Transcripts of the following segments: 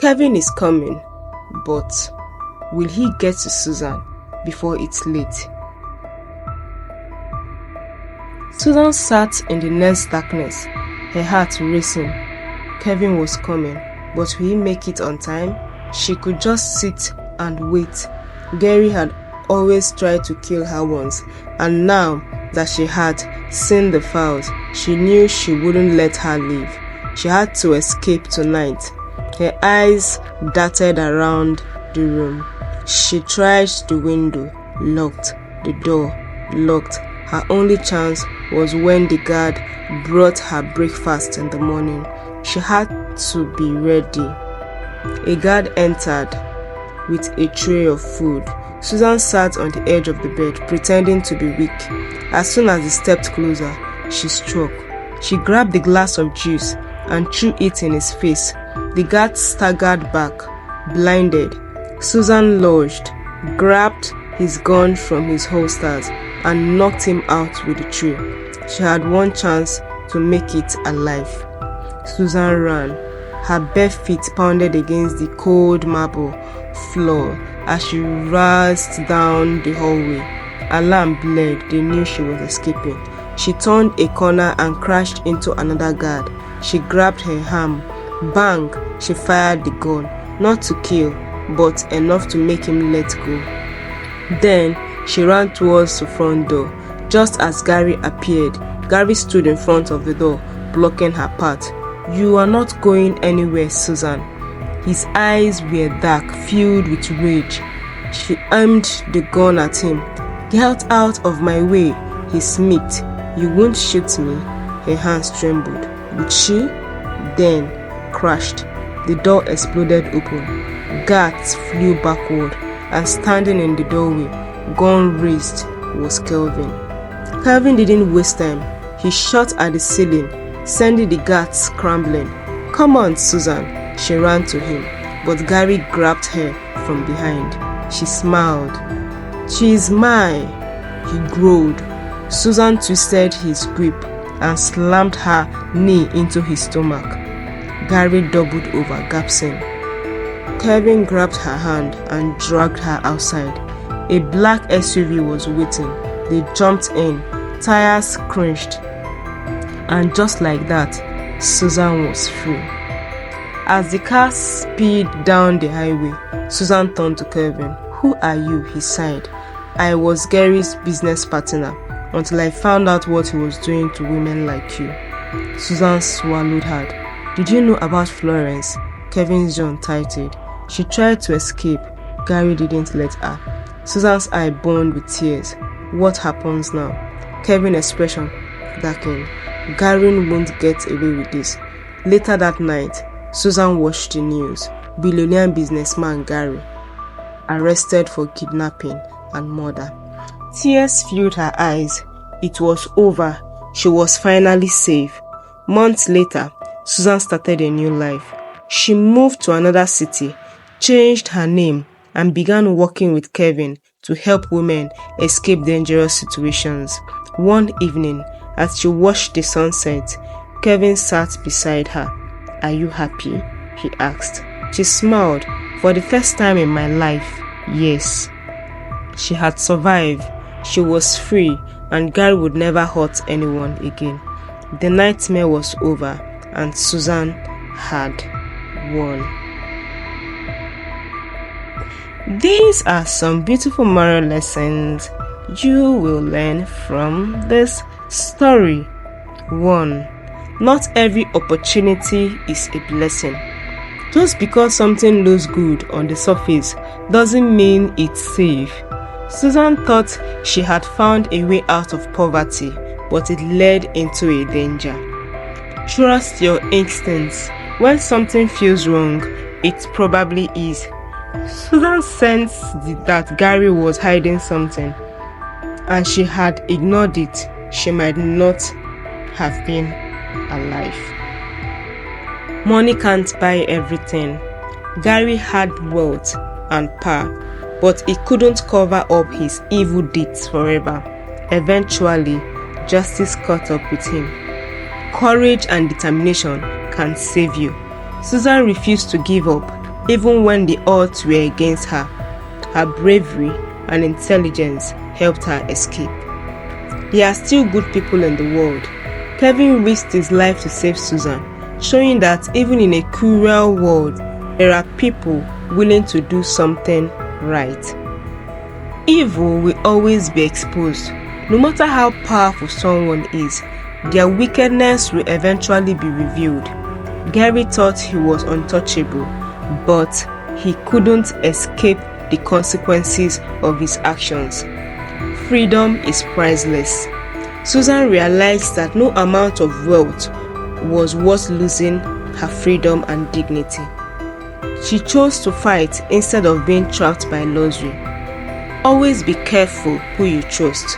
Kevin is coming, but will he get to Susan before it's late? Susan sat in the dense darkness, her heart racing. Kevin was coming, but will he make it on time? She could just sit and wait. Garry had always tried to kill her once, and now that she had seen the files, she knew she wouldn't let her leave. She had to escape tonight. Her eyes darted around the room. She tried the window, locked. The door, locked. Her only chance was when the guard brought her breakfast in the morning. She had to be ready. A guard entered with a tray of food. Susan sat on the edge of the bed, pretending to be weak. As soon as he stepped closer, she struck. She grabbed the glass of juice and threw it in his face. The guard staggered back, blinded. Susan lunged, grabbed his gun from his holsters, and knocked him out with the tray. She had one chance to make it alive. Susan ran. Her bare feet pounded against the cold marble floor as she raced down the hallway. Alarm blared. They knew she was escaping. She turned a corner and crashed into another guard. She grabbed her arm. Bang! She fired the gun. Not to kill, but enough to make him let go. Then she ran towards the front door. Just as Garry appeared, Garry stood in front of the door, blocking her path. "You are not going anywhere, Susan." His eyes were dark, filled with rage. She aimed the gun at him. "Get out of my way," he smirked. "You won't shoot me." Her hands trembled. Would she? Then crashed. The door exploded open. Guards flew backward, and standing in the doorway, gun raised, was Kelvin. Kelvin didn't waste time. He shot at the ceiling, sending the guards scrambling. "Come on, Susan." She ran to him, but Garry grabbed her from behind. She smiled. "She's mine," he growled. Susan twisted his grip and slammed her knee into his stomach. Garry doubled over, gasping. Kevin grabbed her hand and dragged her outside. A black SUV was waiting. They jumped in, tires crunched, and just like that, Susan was free. As the car sped down the highway, Susan turned to Kevin. "Who are you?" he sighed. "I was Garry's business partner until I found out what he was doing to women like you." Susan swallowed hard. "Did you know about Florence?" Kevin's jaw tightened. She tried to escape. Garry didn't let her. Susan's eye burned with tears. What happens now? Kevin's expression darkened. Garry won't get away with this. Later that night, Susan watched the news. Billionaire businessman Garry arrested for kidnapping and murder. Tears filled her eyes. It was over. She was finally safe. Months later, Susan started a new life. She moved to another city, changed her name, and began working with Kevin to help women escape dangerous situations. One evening, as she watched the sunset, Kevin sat beside her. "Are you happy?" he asked. She smiled. "For the first time in my life, yes." She had survived. She was free, and Garry would never hurt anyone again. The nightmare was over, and Susan had won. These are some beautiful moral lessons you will learn from this story. 1. Not every opportunity is a blessing. Just because something looks good on the surface doesn't mean it's safe. Susan thought she had found a way out of poverty, but it led into a danger. Trust your instincts. When something feels wrong, it probably is. Susan sensed that Garry was hiding something, and she had ignored it. She might not have been alive. Money can't buy everything. Garry had wealth and power, but it couldn't cover up his evil deeds forever. Eventually, justice caught up with him. Courage and determination can save you. Susan refused to give up. even when the odds were against her. Her bravery and intelligence helped her escape. There are still good people in the world. Kevin risked his life to save Susan, showing that even in a cruel world, there are people willing to do something right. Evil will always be exposed. No matter how powerful someone is, their wickedness will eventually be revealed. Garry thought he was untouchable, but he couldn't escape the consequences of his actions. Freedom is priceless. Susan realized that no amount of wealth was worth losing her freedom and dignity. She chose to fight instead of being trapped by luxury. Always be careful who you trust.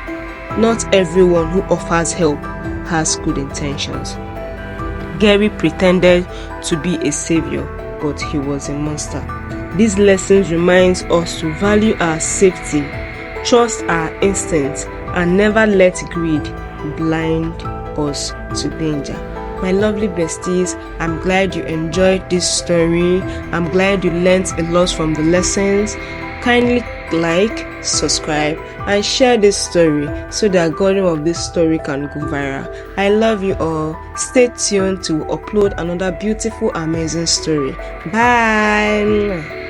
Not everyone who offers help has good intentions. Garry pretended to be a savior, but he was a monster. These lessons remind us to value our safety, trust our instincts, and never let greed blind us to danger. My lovely besties, I'm glad you enjoyed this story. I'm glad you learned a lot from the lessons. Kindly like, subscribe, and share this story so the algorithm of this story can go viral. I love you all. Stay tuned to upload another beautiful, amazing story. Bye.